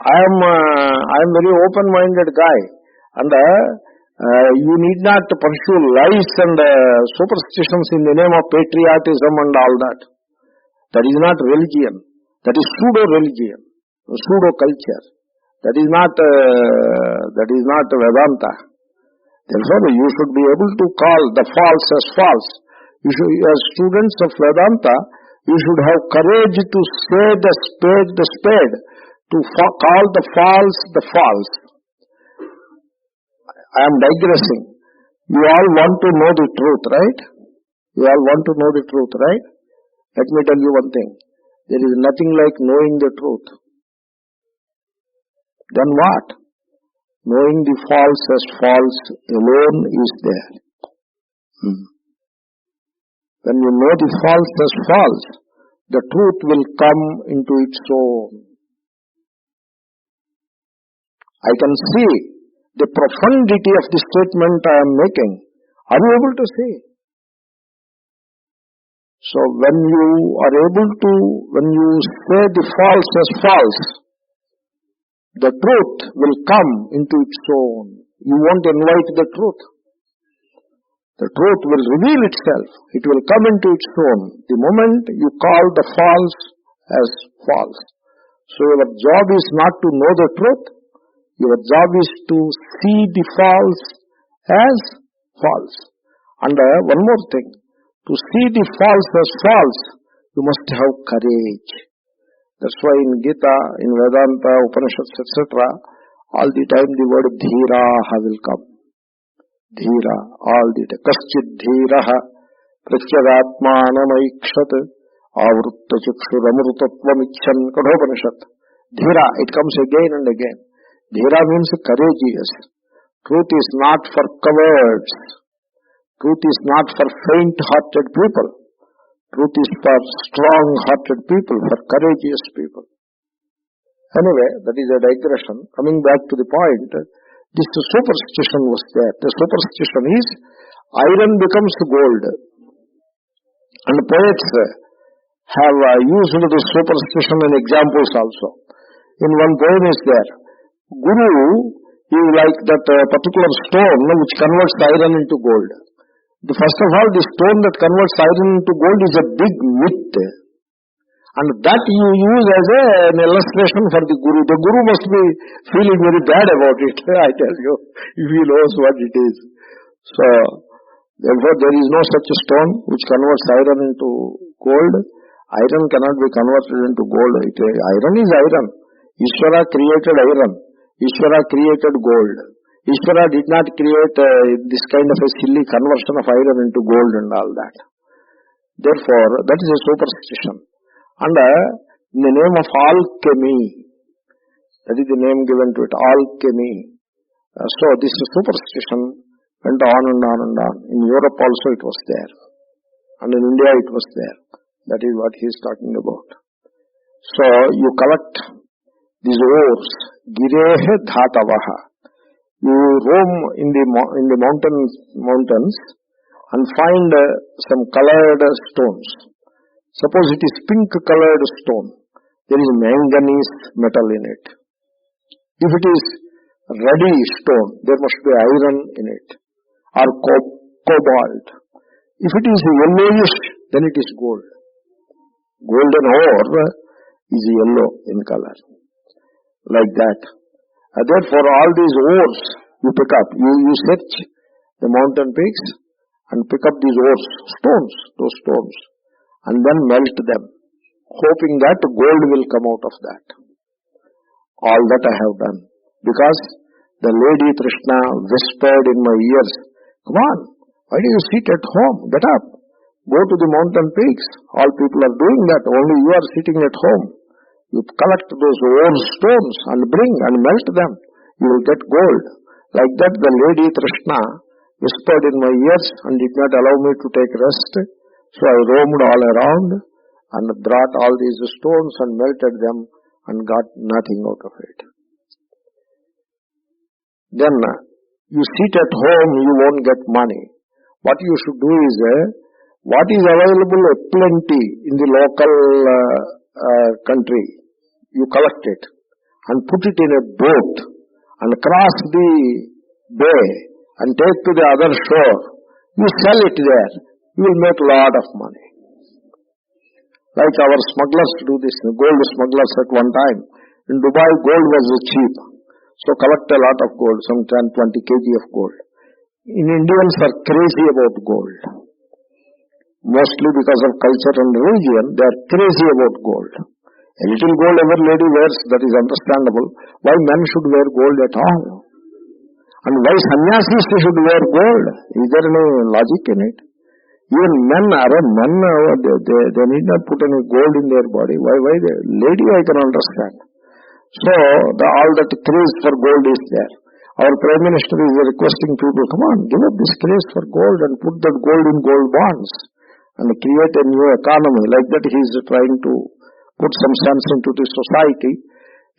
[SPEAKER 1] I am very open-minded guy, and you need not pursue lies and superstitions in the name of patriotism and all that. That is not religion. That is pseudo-religion, pseudo-culture. That is not Vedanta. Therefore, you should be able to call the false as false. You should, as students of Vedanta, you should have courage to say the spade, to call the false the false. I am digressing. You all want to know the truth, right? You all want to know the truth, right? Let me tell you one thing. There is nothing like knowing the truth. Then what? Knowing the false as false alone is there. When you know the false as false, the truth will come into its own. I can see the profundity of the statement I am making. Are you able to see? So when you say the false as false, the truth will come into its own. You won't invite the truth. The truth will reveal itself. It will come into its own. The moment you call the false as false. So your job is not to know the truth. Your job is to see the false as false. And one more thing. To see the false as false, you must have courage. That's why in Gita, in Vedanta, Upanishads, etc., all the time the word dhiraha will come. Dhira, all the time. Kaschid dhiraha pratyagatmanamaikshat avrutta chakshuramrutatvam kadhopanishad. Dhira, it comes again and again. Dhira means courageous. Truth is not for cowards. Truth is not for faint-hearted people. Truth is for strong-hearted people, for courageous people. Anyway, that is a digression. Coming back to the point, this superstition was there. The superstition is, iron becomes gold. And poets have used the superstition in examples also. In one poem is there, Guru is like that particular stone which converts iron into gold. First of all, the stone that converts iron into gold is a big myth. And that you use as an illustration for the Guru. The Guru must be feeling very bad about it, I tell you, if he knows what it is. So, therefore, there is no such stone which converts iron into gold. Iron cannot be converted into gold. Iron is iron. Ishvara created iron. Ishvara created gold. Ishvara did not create this kind of a silly conversion of iron into gold and all that. Therefore, that is a superstition. And in the name of alchemy, that is the name given to it, alchemy. So this superstition went on and on and on. In Europe also it was there. And in India it was there. That is what he is talking about. So you collect these ores, girehe dhatavaha. You roam in the mountains and find some colored stones. Suppose it is pink colored stone. There is manganese metal in it. If it is ruddy stone, there must be iron in it, or cobalt. If it is yellowish, then it is gold. Golden ore is yellow in color. Like that. Therefore, all these ores you pick up. You search the mountain peaks and pick up these ores, those stones, and then melt them, hoping that gold will come out of that. All that I have done. Because the Lady Krishna whispered in my ears, come on, why do you sit at home? Get up. Go to the mountain peaks. All people are doing that. Only you are sitting at home. You collect those ore stones and bring and melt them. You will get gold. Like that the Lady Krishna whispered in my ears and did not allow me to take rest. So I roamed all around and brought all these stones and melted them and got nothing out of it. Then you sit at home, you won't get money. What you should do is, what is available plenty in the local country, you collect it and put it in a boat and cross the bay and take to the other shore. You sell it there. You will make a lot of money. Like our smugglers do this, gold smugglers at one time. In Dubai, gold was cheap. So collect a lot of gold, some 10, 20 kg of gold. Indians are crazy about gold. Mostly because of culture and religion, they are crazy about gold. A little gold every lady wears, that is understandable. Why men should wear gold at all? And why sannyasis should wear gold? Is there any logic in it? Even men, they need not put any gold in their body. Why? Lady I can understand. So, all that craze for gold is there. Our Prime Minister is requesting people, come on, give up this craze for gold and put that gold in gold bonds and create a new economy. Like that he is trying to put some sense into the society.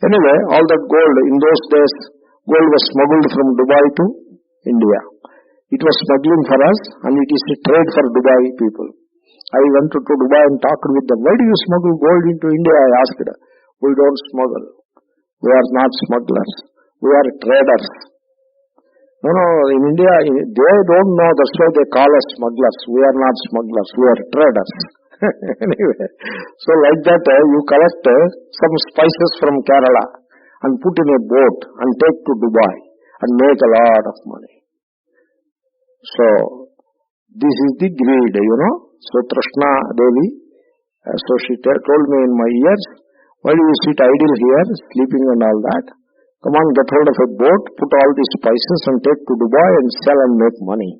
[SPEAKER 1] Anyway, all that gold, in those days, gold was smuggled from Dubai to India. It was smuggling for us and it is a trade for Dubai people. I went to Dubai and talked with them. Why do you smuggle gold into India? I asked. We don't smuggle. We are not smugglers. We are traders. No, in India, they don't know. That's why they call us smugglers. We are not smugglers. We are traders. Anyway, so like that, you collect some spices from Kerala and put in a boat and take to Dubai and make a lot of money. So, this is the greed, So, Trishna Devi, so she told me in my ears, why do you sit idle here, sleeping and all that? Come on, get hold of a boat, put all these spices and take to Dubai and sell and make money.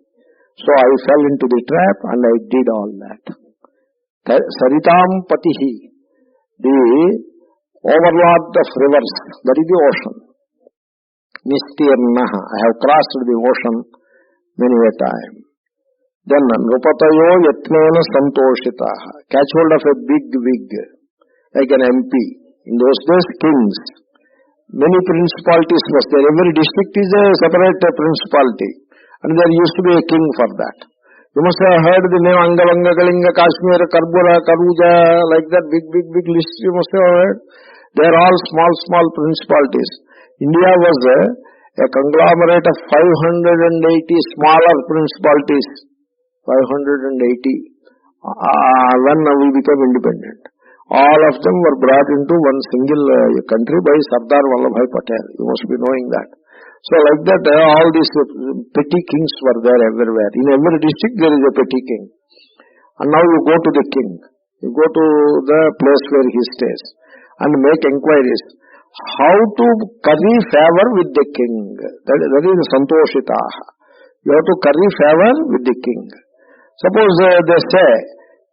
[SPEAKER 1] So, I fell into the trap and I did all that. Saritam Patihi, the overlord of rivers, that is the ocean. Nistirnaha, I have crossed the ocean many a time. Then Nrupatayo Yatnena Santoshitaha, catch hold of a big wig, like an MP. In those days, kings. Many principalities was there. Every district is a separate principality. And there used to be a king for that. You must have heard the name Angavanga, Kalinga, Kashmir, Karbura, Karuja, like that big list you must have heard. They are all small principalities. India was a conglomerate of 580 smaller principalities. 580 when we became independent. All of them were brought into one single country by Sardar Vallabhbhai Patel. You must be knowing that. So like that, all these petty kings were there everywhere. In every district there is a petty king. And now you go to the king. You go to the place where he stays and make inquiries. How to curry favor with the king. That is Santoshitaha. You have to curry favor with the king. Suppose they say,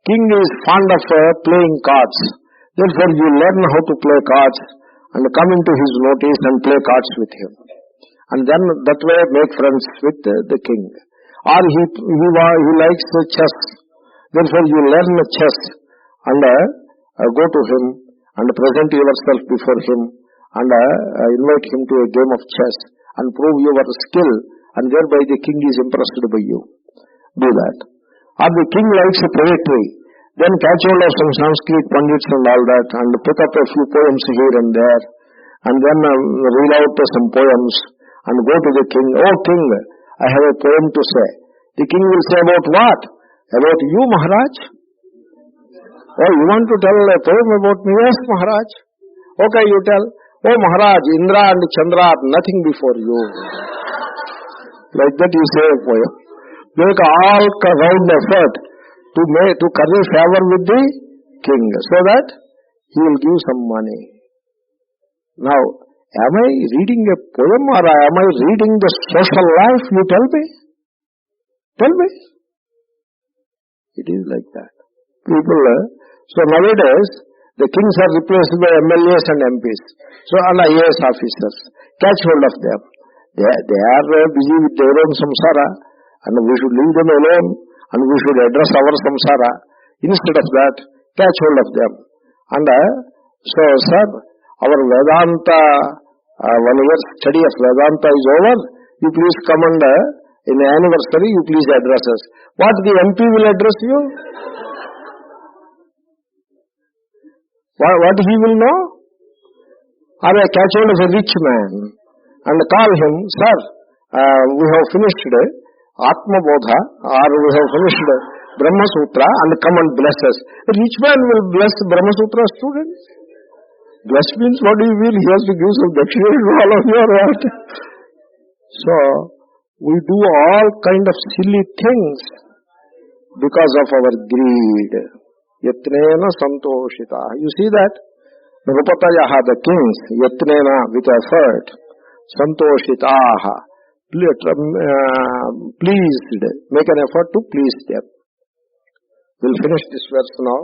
[SPEAKER 1] king is fond of playing cards. Therefore you learn how to play cards and come into his notice and play cards with him. And then that way make friends with the king. Or he likes chess. Therefore you learn chess and go to him and present yourself before him and invite him to a game of chess and prove your skill, and thereby the king is impressed by you. Do that. Or the king likes poetry. Then catch hold of some Sanskrit Pandits and all that and pick up a few poems here and there and then read out some poems and go to the king. Oh king, I have a poem to say. The king will say, about what? About you, Maharaj? Oh, you want to tell a poem about me? Yes, Maharaj. Okay, you tell. Oh Maharaj, Indra and Chandra are nothing before you. Like that you say a poem. Make all round effort to curry favor with the king so that he will give some money. Now, am I reading a poem or am I reading the social life? You tell me. Tell me. It is like that. People, so nowadays, the kings are replaced by MLAs and MPs. So, and IAS officers. Catch hold of them. They are busy with their own samsara, and we should leave them alone, and we should address our samsara. Instead of that, catch hold of them. And so, sir, our Vedanta, 1 year study of Vedanta is over. You please come and in the anniversary, you please address us. What, the MP will address you? What he will know? Or I catch hold of a rich man and call him, sir, we have finished Atma Bodha, or we have finished Brahma Sutra, and come and bless us. A rich man will bless Brahma Sutra students. Bless means what do you mean? He has to give some dakshina to all of you or what? So, we do all kind of silly things because of our greed. Yatnena santoshita. You see that? Nrupatayaha, the kings, yatnena, with effort, santoshitaha, pleased, make an effort to please them. We'll finish this verse now.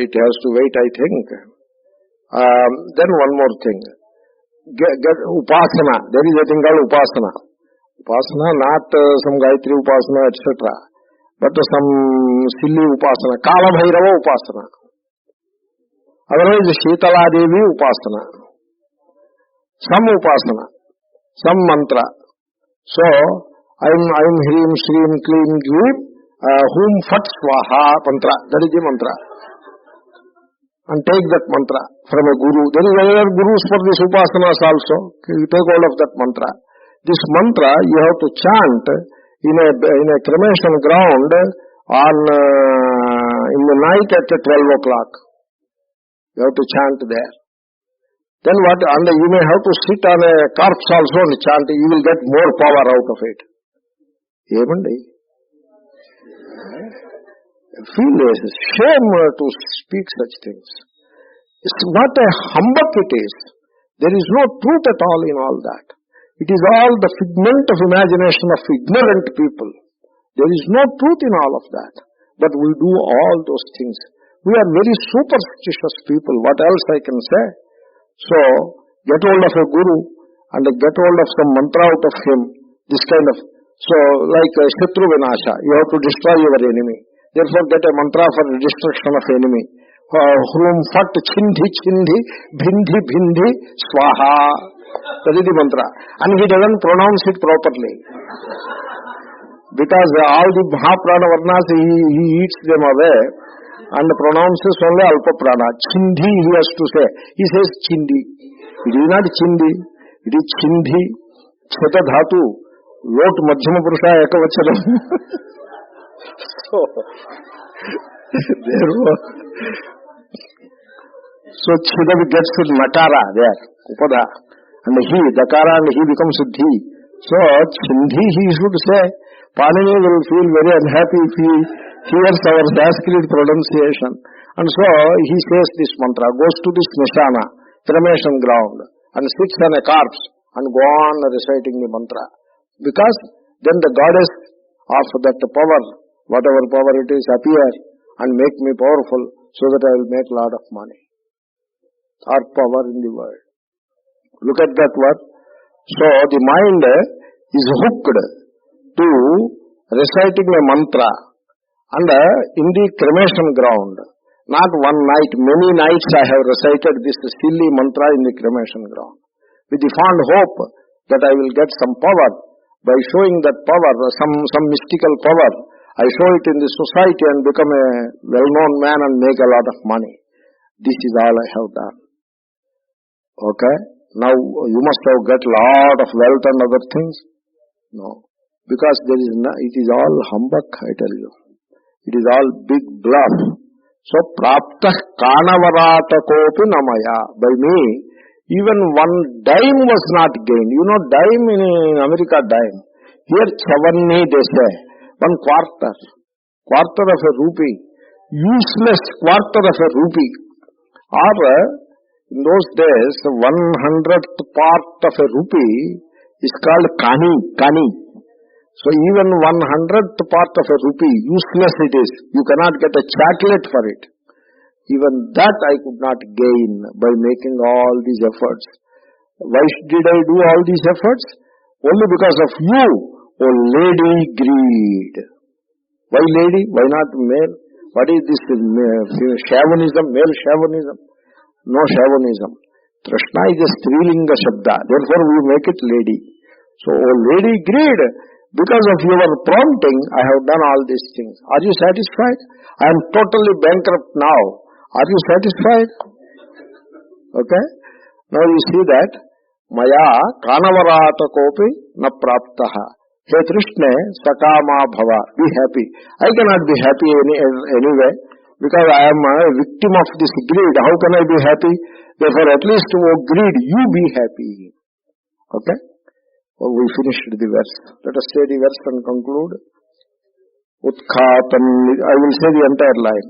[SPEAKER 1] It has to wait, I think. Then one more thing. Get upasana. There is a thing called upasana. Upasana, not some Gayatri upasana, etc. But some silly upasana. Kala Bhairava upasana. Otherwise, Shitala Devi upasana. Some upasana. Some mantra. So, I'm Hrim, Shrim, Klim, Grim, Hum Fat Swaha mantra. That is the mantra. And take that mantra from a guru. There is other gurus for these upasanas also. You take hold of that mantra. This mantra you have to chant in a cremation ground on in the night at 12 o'clock. You have to chant there. Then what? And you may have to sit on a corpse also and chant. You will get more power out of it. Emandi? Feel shame to speak such things. It's what a humbug it is. There is no truth at all in all that. It is all the figment of imagination of ignorant people. There is no truth in all of that. But we do all those things. We are very superstitious people. What else I can say? So, get hold of a guru and get hold of some mantra out of him. This kind of, so like Shatru Vinasha, you have to destroy your enemy. Therefore get a mantra for the destruction of enemy. Hrum Fat Chindhi Chindhi Bhindhi Bhindhi Swaha. That is the mantra. And he doesn't pronounce it properly. Because all the Mahaprana Varnas, he eats them away and pronounces only Alpa Prana. Chindi he has to say. He says Chindi. It is not Chindi. It is Chindi. Cheta Dhatu. Lot Madhyama Purusha Ekavachanam. So, there was... So Chidavi gets to Nakara there, Upada. And he, Dakara, and he becomes Dhi. So Chindi he should say. Panini will feel very unhappy if he hears our Sanskrit pronunciation. And so he says this mantra, goes to this Nishana, cremation ground, and sits on a corpse and go on reciting the mantra. Because then the goddess of that power, whatever power it is, appear and make me powerful so that I will make a lot of money or power in the world. Look at that word. So the mind is hooked to reciting a mantra and in the cremation ground. Not one night, many nights I have recited this silly mantra in the cremation ground. With the fond hope that I will get some power. By showing that power, some mystical power, I show it in the society and become a well-known man and make a lot of money. This is all I have done. Okay? Now you must have got a lot of wealth and other things. No. Because it is all humbug, I tell you. It is all big bluff. So, praptah kanavarata kopi namaya. By me, even one dime was not gained. You know, dime in America, dime. Here, chavanni they say. 1 quarter. Quarter of a rupee. Useless quarter of a rupee. Or, in those days, 100th part of a rupee is called kani. So even 100th part of a rupee, useless it is. You cannot get a chocolate for it. Even that I could not gain by making all these efforts. Why did I do all these efforts? Only because of you, O lady greed. Why lady? Why not male? What is this chauvinism, male chauvinism? No chauvinism. Trishna is a strilinga shabda. Therefore we make it lady. So, O lady greed, because of your prompting, I have done all these things. Are you satisfied? I am totally bankrupt now. Are you satisfied? Okay? Now you see that. Maya kanavarata kopi na praptaha. He Trishne sakama bhava. Be happy. I cannot be happy anyway. Because I am a victim of this greed. How can I be happy? Therefore at least, O greed, you be happy. Okay? Oh, we finished the verse. Let us say the verse and conclude. Utkhatam, I will say the entire line.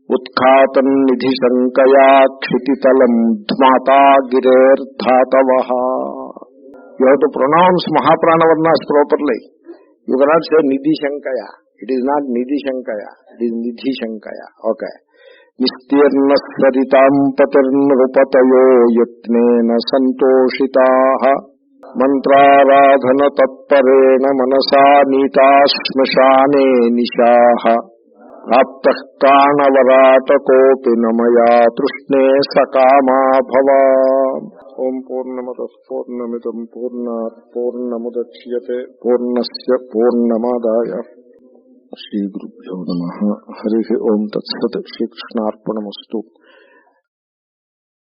[SPEAKER 1] Utkhatam nidhi shankaya kshititalam dhmata girer dhatavaha. You have to pronounce Mahaprana Varnas properly. You cannot say nidhi shankaya. It is not nidhi shankaya. It is nidhi shankaya. Okay. Nistirna svaritam patirnrupatayo yatnena santoshitaha. Mantraradhana tatparena manasa nita smashane nishaha aptah kanavarata kopi namaya trishne sakama bhava. Om purnamadah purnamitam purnat purnamudachyate purnasya purnamadaya. Shri Gurubhyo Namaha. Harihi Om Tat Sat. Shri Krishnarpanamastu.